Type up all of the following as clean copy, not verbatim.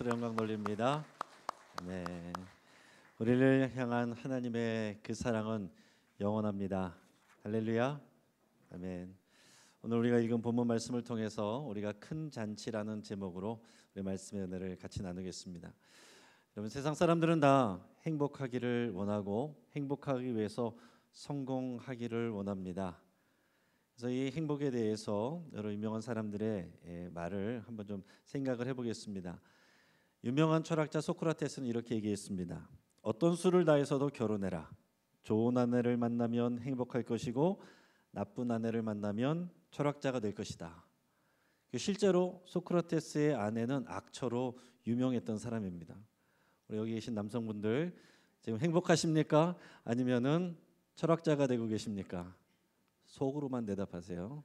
박수로 영광 돌립니다. 네, 우리를 향한 하나님의 그 사랑은 영원합니다. 할렐루야. 아멘. 오늘 우리가 읽은 본문 말씀을 통해서 우리가 큰 잔치라는 제목으로 우리 말씀의 은혜를 같이 나누겠습니다. 여러분, 세상 사람들은 다 행복하기를 원하고 행복하기 위해서 성공하기를 원합니다. 그래서 이 행복에 대해서 여러 유명한 사람들의 말을 한번 좀 생각을 해보겠습니다. 유명한 철학자 소크라테스는 이렇게 얘기했습니다. 어떤 수를 다해서도 결혼해라. 좋은 아내를 만나면 행복할 것이고 나쁜 아내를 만나면 철학자가 될 것이다. 실제로 소크라테스의 아내는 악처로 유명했던 사람입니다. 우리 여기 계신 남성분들 지금 행복하십니까? 아니면은 철학자가 되고 계십니까? 속으로만 대답하세요.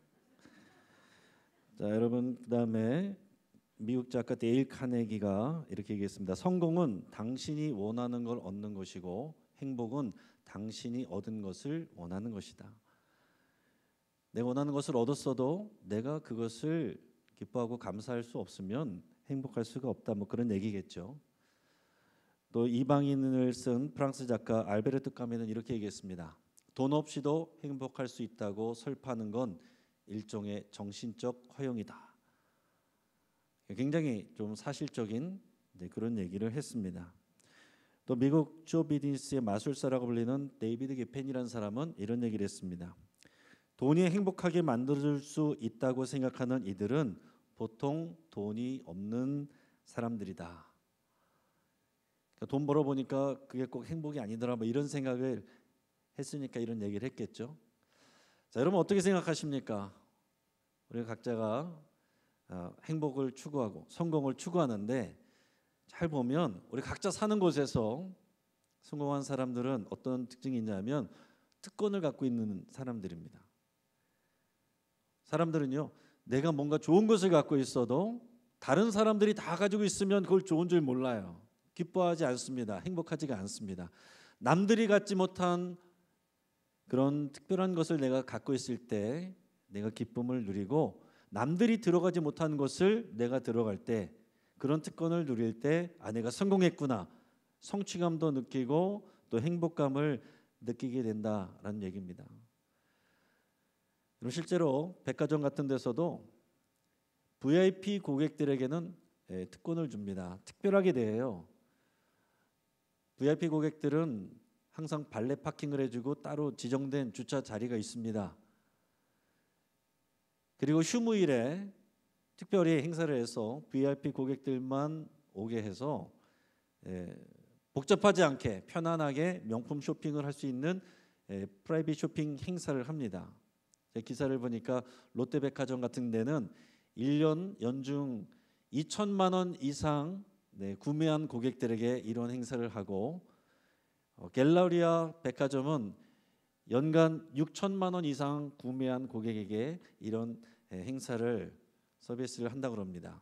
자, 여러분, 그다음에 미국 작가 데일 카네기가 이렇게 얘기했습니다. 성공은 당신이 원하는 걸 얻는 것이고 행복은 당신이 얻은 것을 원하는 것이다. 내가 원하는 것을 얻었어도 내가 그것을 기뻐하고 감사할 수 없으면 행복할 수가 없다. 뭐 그런 얘기겠죠. 또 이방인을 쓴 프랑스 작가 알베르트 까뮈는 이렇게 얘기했습니다. 돈 없이도 행복할 수 있다고 설파하는 건 일종의 정신적 허용이다. 굉장히 좀 사실적인 그런 얘기를 했습니다. 또 미국 쇼 비즈니스의 마술사라고 불리는 데이비드 게펜이라는 사람은 이런 얘기를 했습니다. 돈이 행복하게 만들 수 있다고 생각하는 이들은 보통 돈이 없는 사람들이다. 그러니까 돈 벌어보니까 그게 꼭 행복이 아니더라, 뭐 이런 생각을 했으니까 이런 얘기를 했겠죠. 자, 여러분 어떻게 생각하십니까? 우리 각자가 행복을 추구하고 성공을 추구하는데 잘 보면 우리 각자 사는 곳에서 성공한 사람들은 어떤 특징이 있냐면 특권을 갖고 있는 사람들입니다. 사람들은요, 내가 뭔가 좋은 것을 갖고 있어도 다른 사람들이 다 가지고 있으면 그걸 좋은 줄 몰라요. 기뻐하지 않습니다. 행복하지가 않습니다. 남들이 갖지 못한 그런 특별한 것을 내가 갖고 있을 때 내가 기쁨을 누리고, 남들이 들어가지 못한 것을 내가 들어갈 때, 그런 특권을 누릴 때 내가 성공했구나, 성취감도 느끼고 또 행복감을 느끼게 된다라는 얘기입니다. 실제로 백화점 같은 데서도 VIP 고객들에게는 특권을 줍니다. 특별하게 대해요. VIP 고객들은 항상 발레 파킹을 해주고 따로 지정된 주차 자리가 있습니다. 그리고 휴무일에 특별히 행사를 해서 VIP 고객들만 오게 해서 복잡하지 않게 편안하게 명품 쇼핑을 할 수 있는 프라이빗 쇼핑 행사를 합니다. 기사를 보니까 롯데백화점 같은 데는 1년 연중 2천만 원 이상 구매한 고객들에게 이런 행사를 하고, 갤러리아 백화점은 연간 6천만 원 이상 구매한 고객에게 이런 행사를 서비스를 한다고 합니다.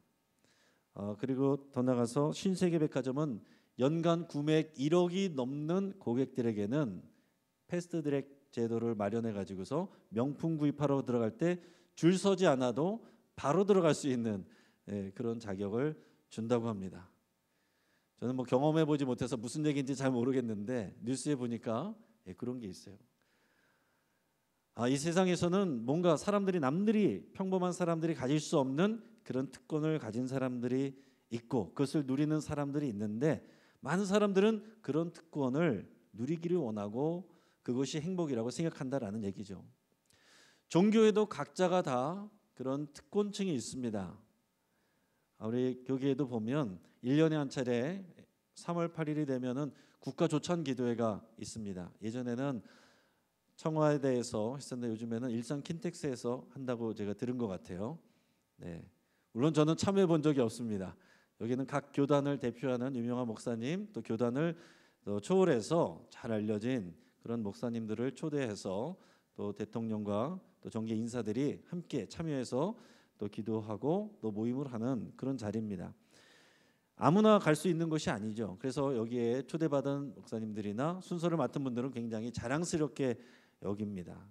그리고 더 나가서 신세계백화점은 연간 구매액 1억이 넘는 고객들에게는 패스트트랙 제도를 마련해 가지고서 명품 구입하러 들어갈 때 줄 서지 않아도 바로 들어갈 수 있는 그런 자격을 준다고 합니다. 저는 뭐 경험해 보지 못해서 무슨 얘기인지 잘 모르겠는데 뉴스에 보니까 그런 게 있어요. 이 세상에서는 뭔가 남들이 평범한 사람들이 가질 수 없는 그런 특권을 가진 사람들이 있고 그것을 누리는 사람들이 있는데, 많은 사람들은 그런 특권을 누리기를 원하고 그것이 행복이라고 생각한다라는 얘기죠. 종교에도 각자가 다 그런 특권층이 있습니다. 우리 교계에도 보면 1년에 한 차례 3월 8일이 되면은 국가조찬 기도회가 있습니다. 예전에는 청와대에서 했었는데 요즘에는 일산 킨텍스에서 한다고 제가 들은 것 같아요. 물론 저는 참여해 본 적이 없습니다. 여기는 각 교단을 대표하는 유명한 목사님, 또 교단을 초월해서 잘 알려진 그런 목사님들을 초대해서 또 대통령과 또 정계 인사들이 함께 참여해서 또 기도하고 또 모임을 하는 그런 자리입니다. 아무나 갈 수 있는 것이 아니죠. 그래서 여기에 초대받은 목사님들이나 순서를 맡은 분들은 굉장히 자랑스럽게 여깁니다.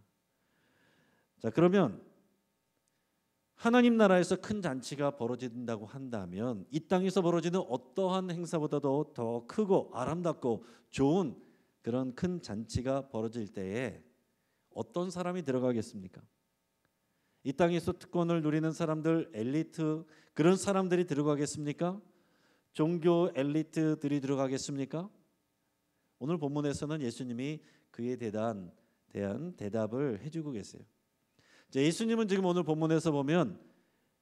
자, 그러면 하나님 나라에서 큰 잔치가 벌어진다고 한다면 이 땅에서 벌어지는 어떠한 행사보다도 더 크고 아름답고 좋은 그런 큰 잔치가 벌어질 때에 어떤 사람이 들어가겠습니까? 이 땅에서 특권을 누리는 사람들, 엘리트, 그런 사람들이 들어가겠습니까? 종교 엘리트들이 들어가겠습니까? 오늘 본문에서는 예수님이 그에 대한 대답을 해주고 계세요. 예수님은 지금 오늘 본문에서 보면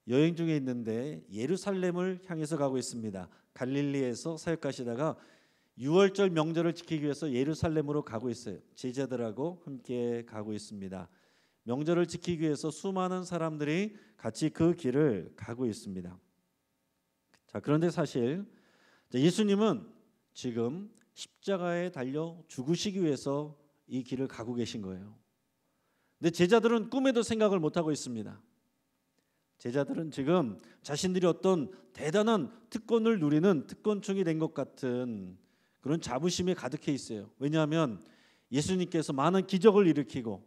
여행 중에 있는데 예루살렘을 향해서 가고 있습니다. 갈릴리에서 사역하시다가 6월절 명절을 지키기 위해서 예루살렘으로 가고 있어요. 제자들하고 함께 가고 있습니다. 명절을 지키기 위해서 수많은 사람들이 같이 그 길을 가고 있습니다. 자, 그런데 사실 예수님은 지금 십자가에 달려 죽으시기 위해서 이 길을 가고 계신 거예요. 근데 제자들은 꿈에도 생각을 못하고 있습니다. 제자들은 지금 자신들이 어떤 대단한 특권을 누리는 특권층이 된 것 같은 그런 자부심에 가득해 있어요. 왜냐하면 예수님께서 많은 기적을 일으키고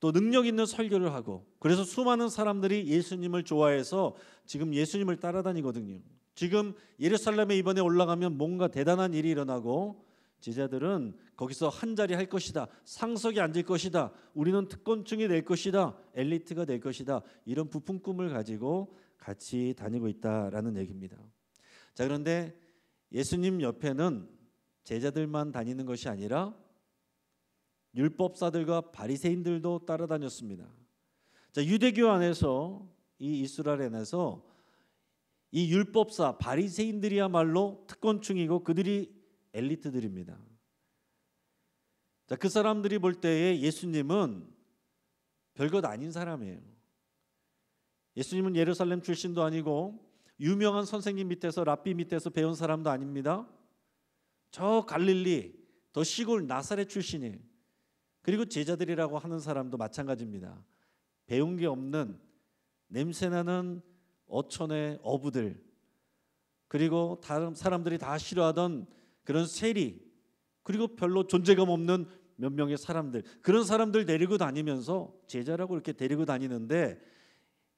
또 능력 있는 설교를 하고 그래서 수많은 사람들이 예수님을 좋아해서 지금 예수님을 따라다니거든요. 지금 예루살렘에 이번에 올라가면 뭔가 대단한 일이 일어나고 제자들은 거기서 한 자리 할 것이다. 상석에 앉을 것이다. 우리는 특권층이 될 것이다. 엘리트가 될 것이다. 이런 부푼 꿈을 가지고 같이 다니고 있다라는 얘기입니다. 자, 그런데 예수님 옆에는 제자들만 다니는 것이 아니라 율법사들과 바리새인들도 따라다녔습니다. 자, 유대교 안에서 이 이스라엘 안에서 이 율법사 바리새인들이야말로 특권층이고 그들이 엘리트들입니다. 자, 그 사람들이 볼 때에 예수님은 별것 아닌 사람이에요. 예수님은 예루살렘 출신도 아니고 유명한 선생님 밑에서 랍비 밑에서 배운 사람도 아닙니다. 저 갈릴리 더 시골 나사렛 출신이에요. 그리고 제자들이라고 하는 사람도 마찬가지입니다. 배운 게 없는 냄새나는 어촌의 어부들, 그리고 다른 사람들이 다 싫어하던 그런 세리, 그리고 별로 존재감 없는 몇 명의 사람들, 그런 사람들 데리고 다니면서 제자라고 이렇게 데리고 다니는데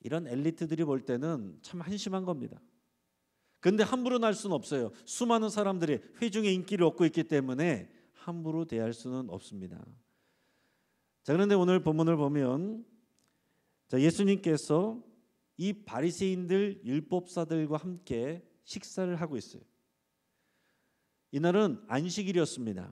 이런 엘리트들이 볼 때는 참 한심한 겁니다. 그런데 함부로 날 수는 없어요. 수많은 사람들이 회중의 인기를 얻고 있기 때문에 함부로 대할 수는 없습니다. 자, 그런데 오늘 본문을 보면 예수님께서 이 바리새인들 율법사들과 함께 식사를 하고 있어요. 이날은 안식일이었습니다.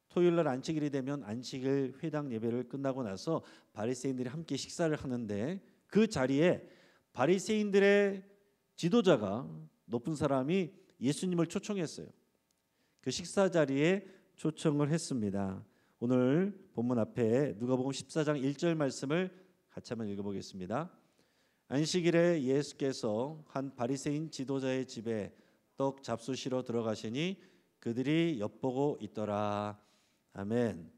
토요일 날 안식일이 되면 안식일 회당 예배를 끝나고 나서 바리새인들이 함께 식사를 하는데 그 자리에 바리새인들의 지도자가 높은 사람이 예수님을 초청했어요. 그 식사 자리에 초청을 했습니다. 오늘 본문 앞에 누가복음 14장 1절 말씀을 같이 한번 읽어보겠습니다. 안식일에 예수께서 한 바리새인 지도자의 집에 떡 잡수시러 들어가시니 그들이 엿보고 있더라. 아멘.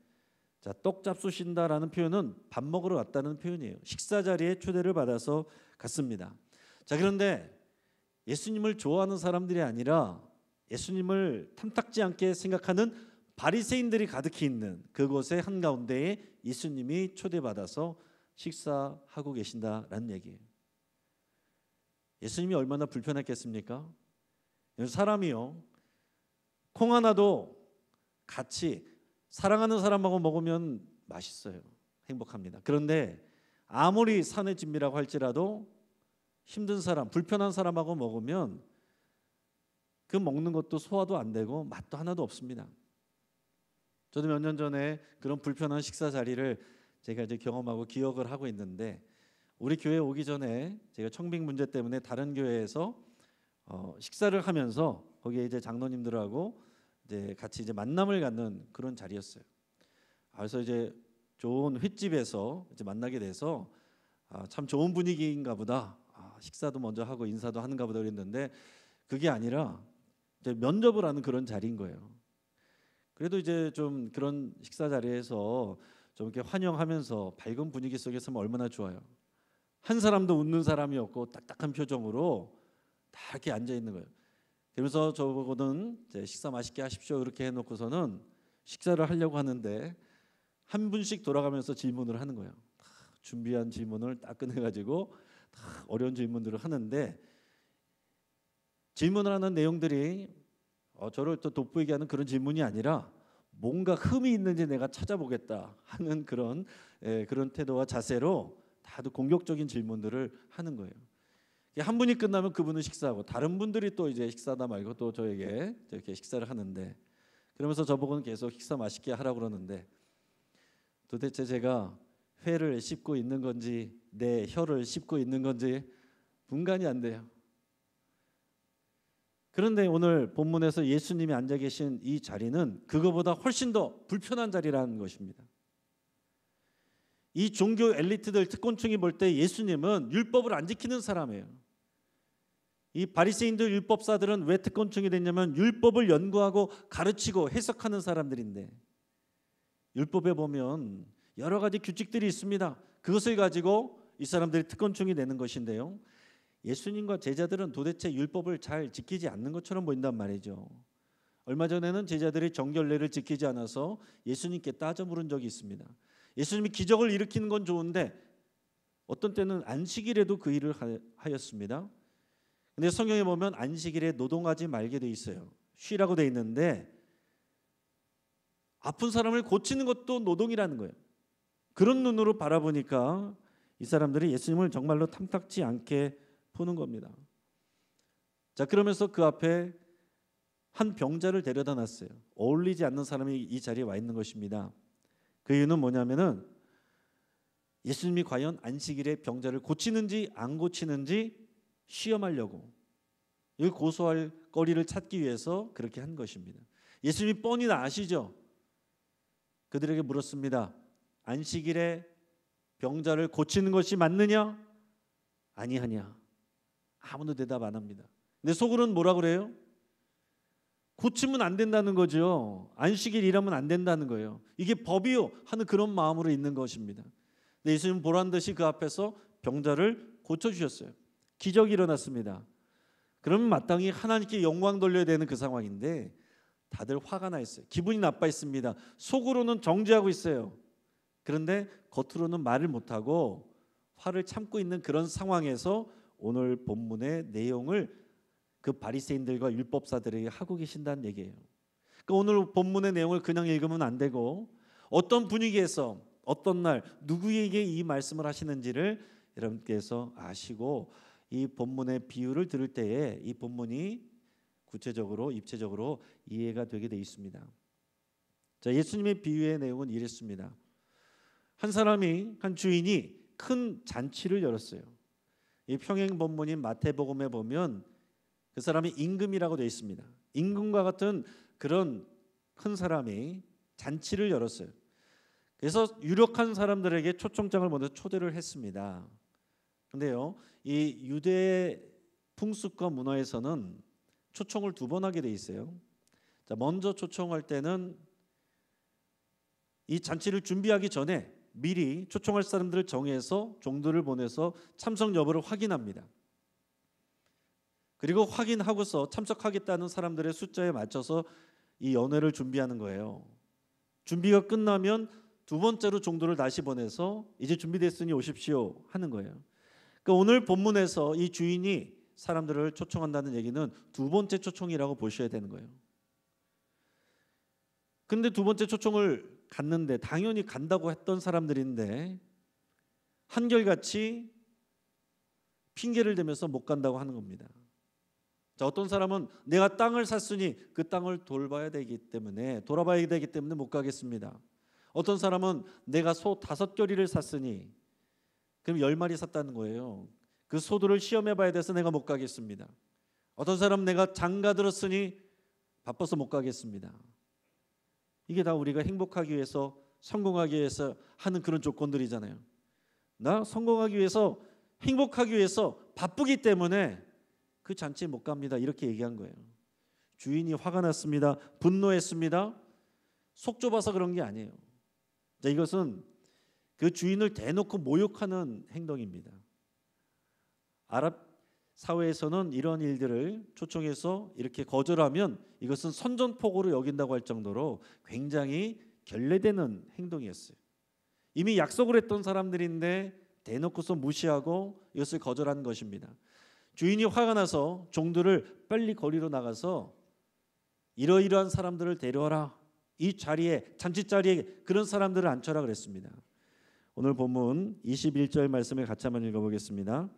자, 떡 잡수신다라는 표현은 밥 먹으러 왔다는 표현이에요. 식사 자리에 초대를 받아서 갔습니다. 자, 그런데 예수님을 좋아하는 사람들이 아니라 예수님을 탐탁지 않게 생각하는 바리새인들이 가득히 있는 그곳의 한가운데에 예수님이 초대받아서 식사하고 계신다라는 얘기예요. 예수님이 얼마나 불편했겠습니까? 사람이요, 콩 하나도 같이 사랑하는 사람하고 먹으면 맛있어요. 행복합니다. 그런데 아무리 산의 진미라고 할지라도 힘든 사람, 불편한 사람하고 먹으면 그 먹는 것도 소화도 안 되고 맛도 하나도 없습니다. 저도 몇 년 전에 그런 불편한 식사 자리를 제가 이제 경험하고 기억을 하고 있는데, 우리 교회 오기 전에 제가 청빙 문제 때문에 다른 교회에서 식사를 하면서 거기에 이제 장로님들하고 이제 같이 이제 만남을 갖는 그런 자리였어요. 그래서 이제 좋은 횟집에서 이제 만나게 돼서 참 좋은 분위기인가 보다. 식사도 먼저 하고 인사도 하는가 보다 그랬는데 그게 아니라 이제 면접을 하는 그런 자리인 거예요. 그래도 이제 좀 그런 식사 자리에서 좀 이렇게 환영하면서 밝은 분위기 속에서 하면 얼마나 좋아요. 한 사람도 웃는 사람이 없고 딱딱한 표정으로 다 이렇게 앉아 있는 거예요. 그러면서 저보고는 이제 식사 맛있게 하십시오 이렇게 해놓고서는 식사를 하려고 하는데 한 분씩 돌아가면서 질문을 하는 거예요. 준비한 질문을 딱 꺼내가지고 다 어려운 질문들을 하는데 질문을 하는 내용들이 저를 또 돋보이게 하는 그런 질문이 아니라 뭔가 흠이 있는지 내가 찾아보겠다 하는 그런 태도와 자세로 다들 공격적인 질문들을 하는 거예요. 한 분이 끝나면 그분은 식사하고 다른 분들이 또 이제 식사다 말고 또 저에게 이렇게 식사를 하는데 그러면서 저보고는 계속 식사 맛있게 하라고 그러는데 도대체 제가 회를 씹고 있는 건지 내 혀를 씹고 있는 건지 분간이 안 돼요. 그런데 오늘 본문에서 예수님이 앉아 계신 이 자리는 그거보다 훨씬 더 불편한 자리라는 것입니다. 이 종교 엘리트들 특권층이 볼 때 예수님은 율법을 안 지키는 사람이에요. 이 바리새인들 율법사들은 왜 특권층이 됐냐면 율법을 연구하고 가르치고 해석하는 사람들인데 율법에 보면 여러 가지 규칙들이 있습니다. 그것을 가지고 이 사람들이 특권층이 되는 것인데요. 예수님과 제자들은 도대체 율법을 잘 지키지 않는 것처럼 보인단 말이죠. 얼마 전에는 제자들이 정결례를 지키지 않아서 예수님께 따져 물은 적이 있습니다. 예수님이 기적을 일으키는 건 좋은데 어떤 때는 안식일에도 그 일을 하였습니다. 근데 성경에 보면 안식일에 노동하지 말게 돼 있어요. 쉬라고 돼 있는데 아픈 사람을 고치는 것도 노동이라는 거예요. 그런 눈으로 바라보니까 이 사람들이 예수님을 정말로 탐탁지 않게 보는 겁니다. 자, 그러면서 그 앞에 한 병자를 데려다 놨어요. 어울리지 않는 사람이 이 자리에 와 있는 것입니다. 그 이유는 뭐냐면은 예수님이 과연 안식일에 병자를 고치는지 안 고치는지 시험하려고 이걸 고소할 거리를 찾기 위해서 그렇게 한 것입니다. 예수님이 뻔히 다 아시죠? 그들에게 물었습니다. 안식일에 병자를 고치는 것이 맞느냐? 아니하냐? 아무도 대답 안 합니다. 근데 속으로는 뭐라 그래요? 고치면 안 된다는 거죠. 안식일 일하면 안 된다는 거예요. 이게 법이요 하는 그런 마음으로 있는 것입니다. 근데 예수님은 보란 듯이 그 앞에서 병자를 고쳐주셨어요. 기적이 일어났습니다. 그러면 마땅히 하나님께 영광 돌려야 되는 그 상황인데 다들 화가 나 있어요. 기분이 나빠 있습니다. 속으로는 정죄하고 있어요. 그런데 겉으로는 말을 못하고 화를 참고 있는 그런 상황에서 오늘 본문의 내용을 그 바리새인들과 율법사들에게 하고 계신다는 얘기예요. 그러니까 오늘 본문의 내용을 그냥 읽으면 안 되고 어떤 분위기에서 어떤 날 누구에게 이 말씀을 하시는지를 여러분께서 아시고 이 본문의 비유를 들을 때에 이 본문이 구체적으로 입체적으로 이해가 되게 돼 있습니다. 자, 예수님의 비유의 내용은 이랬습니다. 한 주인이 큰 잔치를 열었어요. 이 평행 본문인 마태복음에 보면 그 사람이 임금이라고 되어 있습니다. 임금과 같은 그런 큰 사람이 잔치를 열었어요. 그래서 유력한 사람들에게 초청장을 먼저 초대를 했습니다. 근데요, 이 유대 풍습과 문화에서는 초청을 2번 하게 돼 있어요. 자, 먼저 초청할 때는 이 잔치를 준비하기 전에 미리 초청할 사람들을 정해서 종들을 보내서 참석 여부를 확인합니다. 그리고 확인하고서 참석하겠다는 사람들의 숫자에 맞춰서 이 연회를 준비하는 거예요. 준비가 끝나면 2번째로 종들을 다시 보내서 이제 준비됐으니 오십시오 하는 거예요. 그러니까 오늘 본문에서 이 주인이 사람들을 초청한다는 얘기는 2번째 초청이라고 보셔야 되는 거예요. 근데 2번째 초청을 갔는데 당연히 간다고 했던 사람들인데 한결같이 핑계를 대면서 못 간다고 하는 겁니다. 자, 어떤 사람은 내가 땅을 샀으니 그 땅을 돌봐야 되기 때문에 돌아봐야 되기 때문에 못 가겠습니다. 어떤 사람은 내가 소 5겨리를 샀으니 그럼 10마리 샀다는 거예요. 그 소들을 시험해 봐야 돼서 내가 못 가겠습니다. 어떤 사람은 내가 장가 들었으니 바빠서 못 가겠습니다. 이게 다 우리가 행복하기 위해서 성공하기 위해서 하는 그런 조건들이잖아요. 나 성공하기 위해서 행복하기 위해서 바쁘기 때문에 그 잔치에 못 갑니다. 이렇게 얘기한 거예요. 주인이 화가 났습니다. 분노했습니다. 속 좁아서 그런 게 아니에요. 자, 이것은 그 주인을 대놓고 모욕하는 행동입니다. 아랍 사회에서는 이런 일들을 초청해서 이렇게 거절하면 이것은 선전포고로 여긴다고 할 정도로 굉장히 결례되는 행동이었어요. 이미 약속을 했던 사람들인데 대놓고서 무시하고 이것을 거절한 것입니다. 주인이 화가 나서 종들을 빨리 거리로 나가서 이러이러한 사람들을 데려와라. 이 자리에, 잔치 자리에 그런 사람들을 앉혀라 그랬습니다. 오늘 본문 21절 말씀을 같이 한번 읽어보겠습니다.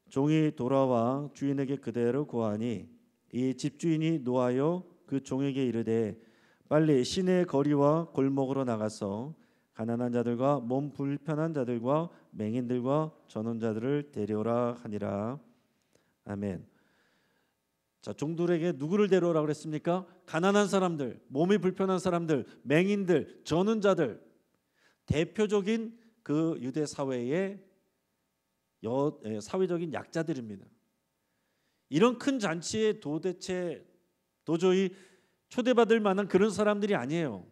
종이 돌아와 주인에게 그대로 고하니 이 집주인이 노하여 그 종에게 이르되 빨리 시내 거리와 골목으로 나가서 가난한 자들과 몸 불편한 자들과 맹인들과 전원자들을 데려오라 하니라. 아멘. 자, 종들에게 누구를 데려오라 그랬습니까? 가난한 사람들, 몸이 불편한 사람들, 맹인들, 전원자들, 대표적인 그 유대 사회의 사회적인 약자들입니다. 이런 큰 잔치에 도저히 초대받을 만한 그런 사람들이 아니에요.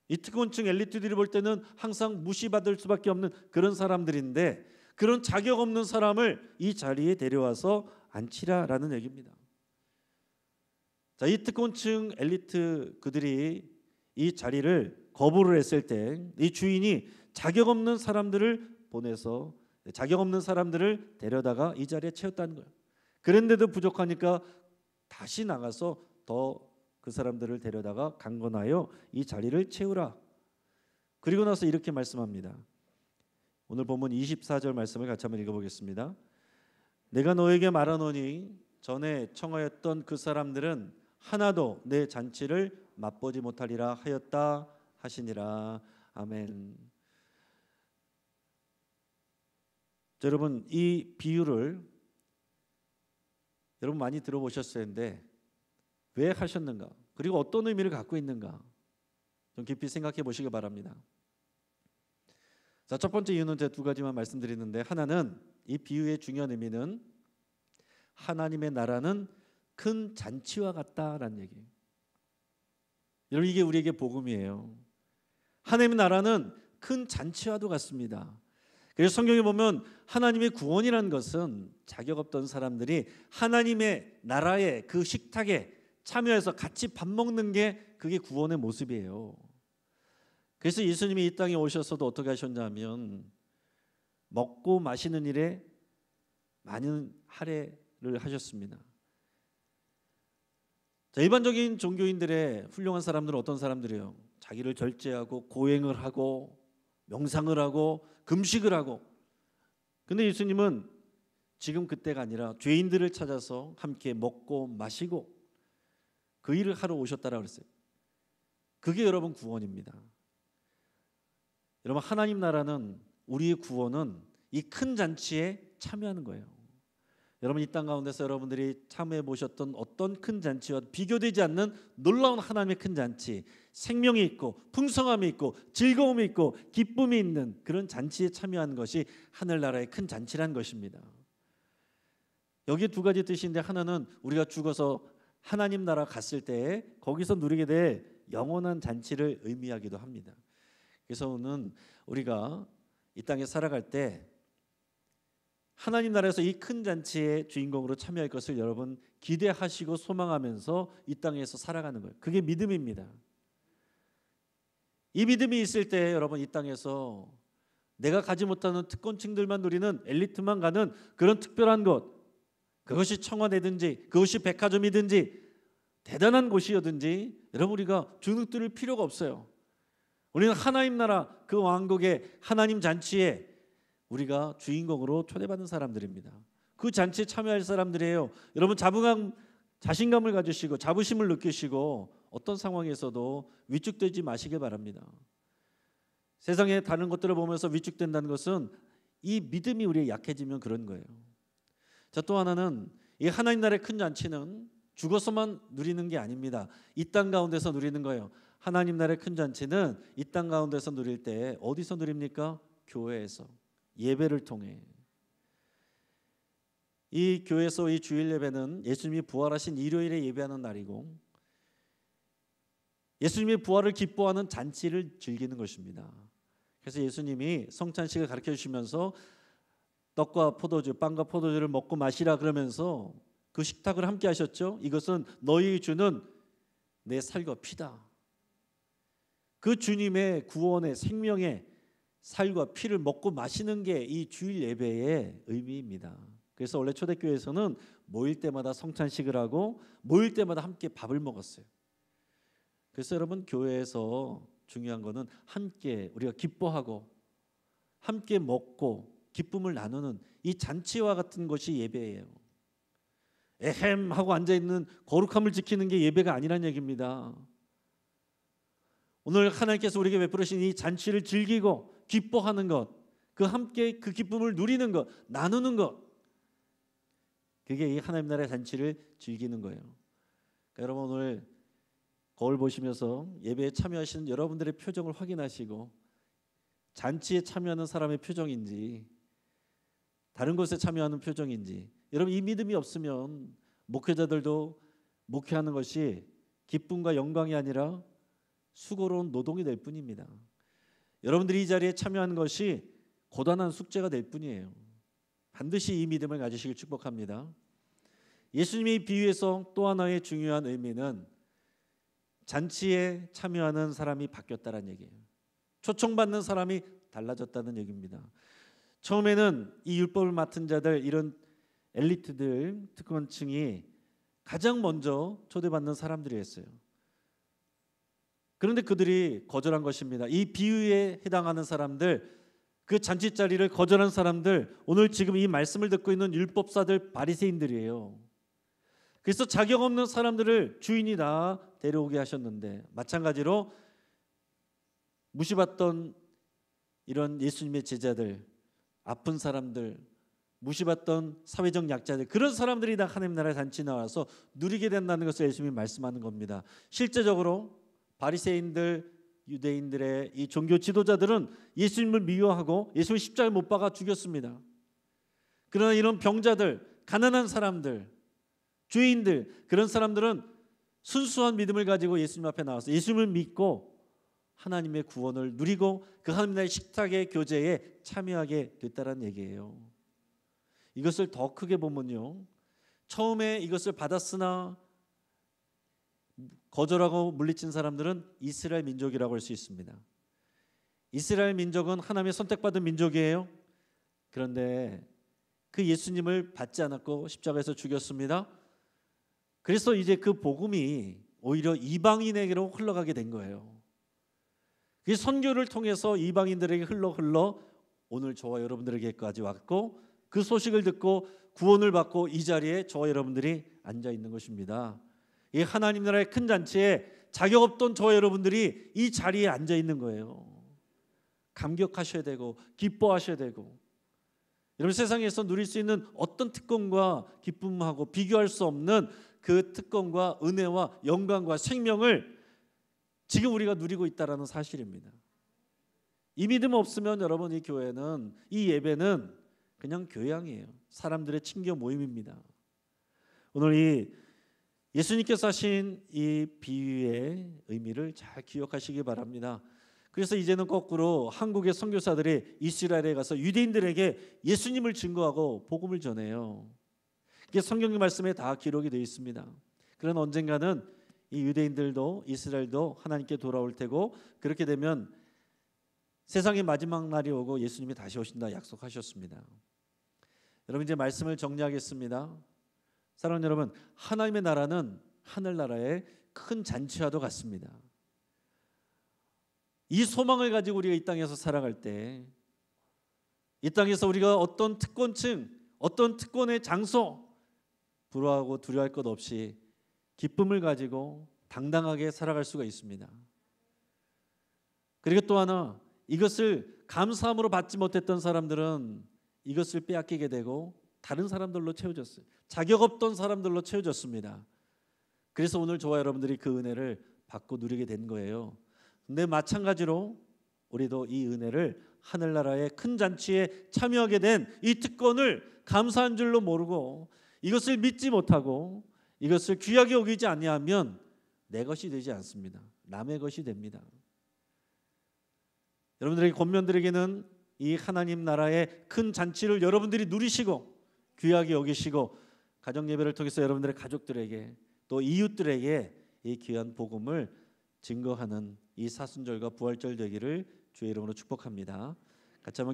이 특권층 엘리트들이 볼 때는 항상 무시받을 수밖에 없는 그런 사람들인데 그런 자격 없는 사람을 이 자리에 데려와서 앉히라라는 얘기입니다. 자, 이 특권층 엘리트 그들이 이 자리를 거부를 했을 때 이 주인이 자격 없는 사람들을 보내서 자격 없는 사람들을 데려다가 이 자리에 채웠다는 거예요. 그런데도 부족하니까 다시 나가서 더 그 사람들을 데려다가 강권하여 이 자리를 채우라. 그리고 나서 이렇게 말씀합니다. 오늘 본문 24절 말씀을 같이 한번 읽어보겠습니다. 내가 너에게 말하노니 전에 청하였던 그 사람들은 하나도 내 잔치를 맛보지 못하리라 하였다 하시니라. 아멘. 자, 여러분, 이 비유를 여러분 많이 들어보셨을 텐데 왜 하셨는가? 그리고 어떤 의미를 갖고 있는가? 좀 깊이 생각해 보시기 바랍니다. 자, 첫 번째 이유는 제가 두 가지만 말씀드리는데, 하나는 이 비유의 중요한 의미는 하나님의 나라는 큰 잔치와 같다라는 얘기예요. 여러분, 이게 우리에게 복음이에요. 하나님의 나라는 큰 잔치와도 같습니다. 그래서 성경에 보면 하나님의 구원이라는 것은 자격 없던 사람들이 하나님의 나라의 그 식탁에 참여해서 같이 밥 먹는 게 그게 구원의 모습이에요. 그래서 예수님이 이 땅에 오셔서도 어떻게 하셨냐면 먹고 마시는 일에 많은 할애를 하셨습니다. 자, 일반적인 종교인들의 훌륭한 사람들은 어떤 사람들이에요? 자기를 절제하고 고행을 하고 명상을 하고 금식을 하고. 근데 예수님은 지금 그때가 아니라 죄인들을 찾아서 함께 먹고 마시고 그 일을 하러 오셨다라고 그랬어요. 그게 여러분 구원입니다. 여러분, 하나님 나라는, 우리의 구원은 이 큰 잔치에 참여하는 거예요. 여러분, 이 땅 가운데서 여러분들이 참여해 보셨던 어떤 큰 잔치와 비교되지 않는 놀라운 하나님의 큰 잔치, 생명이 있고 풍성함이 있고 즐거움이 있고 기쁨이 있는 그런 잔치에 참여하는 것이 하늘나라의 큰 잔치란 것입니다. 여기에 두 가지 뜻인데, 하나는 우리가 죽어서 하나님 나라 갔을 때 거기서 누리게 될 영원한 잔치를 의미하기도 합니다. 그래서 오늘 우리가 이 땅에 살아갈 때 하나님 나라에서 이 큰 잔치의 주인공으로 참여할 것을 여러분 기대하시고 소망하면서 이 땅에서 살아가는 거예요. 그게 믿음입니다. 이 믿음이 있을 때 여러분, 이 땅에서 내가 가지 못하는 특권층들만 누리는, 엘리트만 가는 그런 특별한 곳, 그것이 청와대든지 그것이 백화점이든지 대단한 곳이든지 여러분, 우리가 주눅 들 필요가 없어요. 우리는 하나님 나라 그 왕국의 하나님 잔치에 우리가 주인공으로 초대받은 사람들입니다. 그 잔치에 참여할 사람들이에요. 여러분, 자신감을 가지시고 자부심을 느끼시고 어떤 상황에서도 위축되지 마시길 바랍니다. 세상의 다른 것들을 보면서 위축된다는 것은 이 믿음이 우리의 약해지면 그런 거예요. 자, 또 하나는 이 하나님 나라의 큰 잔치는 죽어서만 누리는 게 아닙니다. 이 땅 가운데서 누리는 거예요. 하나님 나라의 큰 잔치는 이 땅 가운데서 누릴 때 어디서 누립니까? 교회에서, 예배를 통해. 이 교회에서 이 주일 예배는 예수님이 부활하신 일요일에 예배하는 날이고 예수님의 부활을 기뻐하는 잔치를 즐기는 것입니다. 그래서 예수님이 성찬식을 가르쳐 주시면서 떡과 포도주, 빵과 포도주를 먹고 마시라 그러면서 그 식탁을 함께 하셨죠. 이것은 너희 주는 내 살과 피다. 그 주님의 구원의 생명의 살과 피를 먹고 마시는 게 이 주일 예배의 의미입니다. 그래서 원래 초대교회에서는 모일 때마다 성찬식을 하고 모일 때마다 함께 밥을 먹었어요. 그래서 여러분, 교회에서 중요한 거는 함께 우리가 기뻐하고 함께 먹고 기쁨을 나누는 이 잔치와 같은 것이 예배예요. 에헴 하고 앉아있는 거룩함을 지키는 게 예배가 아니란 얘기입니다. 오늘 하나님께서 우리에게 베풀으신 이 잔치를 즐기고 기뻐하는 것, 그 함께 그 기쁨을 누리는 것, 나누는 것, 그게 이 하나님 나라의 잔치를 즐기는 거예요. 그러니까 여러분, 오늘 거울 보시면서 예배에 참여하시는 여러분들의 표정을 확인하시고 잔치에 참여하는 사람의 표정인지 다른 곳에 참여하는 표정인지, 여러분 이 믿음이 없으면 목회자들도 목회하는 것이 기쁨과 영광이 아니라 수고로운 노동이 될 뿐입니다. 여러분들이 이 자리에 참여하는 것이 고단한 숙제가 될 뿐이에요. 반드시 이 믿음을 가지시길 축복합니다. 예수님의 비유에서 또 하나의 중요한 의미는 잔치에 참여하는 사람이 바뀌었다는 얘기예요. 초청받는 사람이 달라졌다는 얘기입니다. 처음에는 이 율법을 맡은 자들, 이런 엘리트들, 특권층이 가장 먼저 초대받는 사람들이었어요. 그런데 그들이 거절한 것입니다. 이 비유에 해당하는 사람들, 그 잔치 자리를 거절한 사람들, 오늘 지금 이 말씀을 듣고 있는 율법사들, 바리새인들이에요. 그래서 자격 없는 사람들을 주인이 다 데려오게 하셨는데, 마찬가지로 무시받던 이런 예수님의 제자들, 아픈 사람들, 무시받던 사회적 약자들, 그런 사람들이 다 하나님 나라의 잔치에 나와서 누리게 된다는 것을 예수님이 말씀하는 겁니다. 실제적으로 바리새인들, 유대인들의 이 종교 지도자들은 예수님을 미워하고 예수님을 십자가에 못 박아 죽였습니다. 그러나 이런 병자들, 가난한 사람들, 죄인들, 그런 사람들은 순수한 믿음을 가지고 예수님 앞에 나와서 예수님을 믿고 하나님의 구원을 누리고 그 하나님 나라의 식탁의 교제에 참여하게 됐다는 얘기예요. 이것을 더 크게 보면요, 처음에 이것을 받았으나 거절하고 물리친 사람들은 이스라엘 민족이라고 할 수 있습니다. 이스라엘 민족은 하나님의 선택받은 민족이에요. 그런데 그 예수님을 받지 않았고 십자가에서 죽였습니다. 그래서 이제 그 복음이 오히려 이방인에게로 흘러가게 된 거예요. 그 선교를 통해서 이방인들에게 흘러 오늘 저와 여러분들에게까지 왔고, 그 소식을 듣고 구원을 받고 이 자리에 저와 여러분들이 앉아 있는 것입니다. 이 하나님 나라의 큰 잔치에 자격 없던 저와 여러분들이 이 자리에 앉아 있는 거예요. 감격하셔야 되고 기뻐하셔야 되고, 여러분 세상에서 누릴 수 있는 어떤 특권과 기쁨하고 비교할 수 없는 그 특권과 은혜와 영광과 생명을 지금 우리가 누리고 있다는 사실입니다. 이 믿음 없으면 여러분, 이 교회는, 이 예배는 그냥 교양이에요. 사람들의 친교 모임입니다. 오늘 이 예수님께서 하신 이 비유의 의미를 잘 기억하시기 바랍니다. 그래서 이제는 거꾸로 한국의 선교사들이 이스라엘에 가서 유대인들에게 예수님을 증거하고 복음을 전해요. 이게 성경 말씀에 다 기록이 되어 있습니다. 그러나 언젠가는 이 유대인들도 이스라엘도 하나님께 돌아올 테고, 그렇게 되면 세상의 마지막 날이 오고 예수님이 다시 오신다 약속하셨습니다. 여러분, 이제 말씀을 정리하겠습니다. 사랑하는 여러분, 하나님의 나라는 하늘나라의 큰 잔치와도 같습니다. 이 소망을 가지고 우리가 이 땅에서 살아갈 때, 이 땅에서 우리가 어떤 특권층, 어떤 특권의 장소, 부러워하고 두려워할 것 없이 기쁨을 가지고 당당하게 살아갈 수가 있습니다. 그리고 또 하나, 이것을 감사함으로 받지 못했던 사람들은 이것을 빼앗기게 되고 다른 사람들로 채워졌어요. 자격 없던 사람들로 채워졌습니다. 그래서 오늘 저와 여러분들이 그 은혜를 받고 누리게 된 거예요. 근데 마찬가지로 우리도 이 은혜를, 하늘나라의 큰 잔치에 참여하게 된 이 특권을 감사한 줄로 모르고 이것을 믿지 못하고 이것을 귀하게 여기지 아니하면 내 것이 되지 않습니다. 남의 것이 됩니다. 여러분들에게, 권면들에게는 이 하나님 나라의 큰 잔치를 여러분들이 누리시고 귀하게 여기시고 가정 예배를 통해서 여러분들의 가족들에게 또 이웃들에게 이 귀한 복음을 증거하는 이 사순절과 부활절 되기를 주의 이름으로 축복합니다. 같이 한번